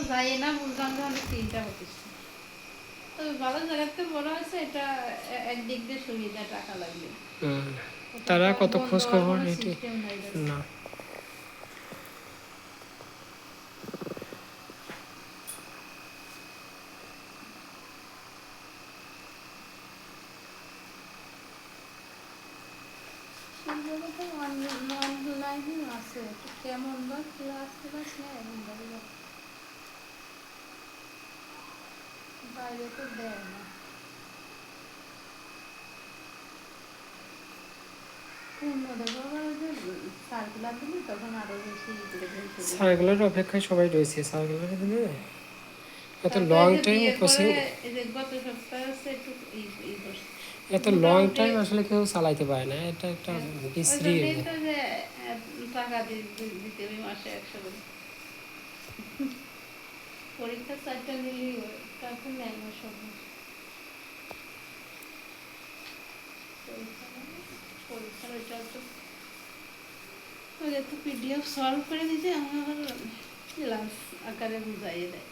যাই না, বুঝলাম যে অনেক চিন্তা হচ্ছে। তবে ভালো জায়গাতে বড় আছে, এটা একদিক দিয়ে সুবিধা, টাকা লাগবে। তারা কত বন্ধ খোঁজ হওয়ার খবর কোনো এটি সিস্টেম নাই। না। অনলাইনে আছে, কেমন বা ক্লাস ক্লাস নেয় বাইরে তো দেয় না। সার্কুলার দিলে তখন আরো বেশি সার্কুলার অপেক্ষায় সবাই রয়েছে, সার্কুলার দিলে এত তারপরে লং যে টাইম বিয়ের পরে প্রসিং, এই যে গত সপ্তাহে হচ্ছে একটু ই করছে এত লং মোটামুটি। টাইম আসলে কেউ চালাইতে পারে না, এটা একটা ওই বিশ্রী হয়ে জন্যই যায়। তো যে টাকা দিতে হবে মাসে 100 করে। পরীক্ষা 4টা নিলেই হয়, তারপর নেয় না সব মাস। পরীক্ষার ওইটা তো পিডিএফ সলভ করে দিতে, আমি আবার ক্লাস আকারে বুঝাইয়ে দেয়।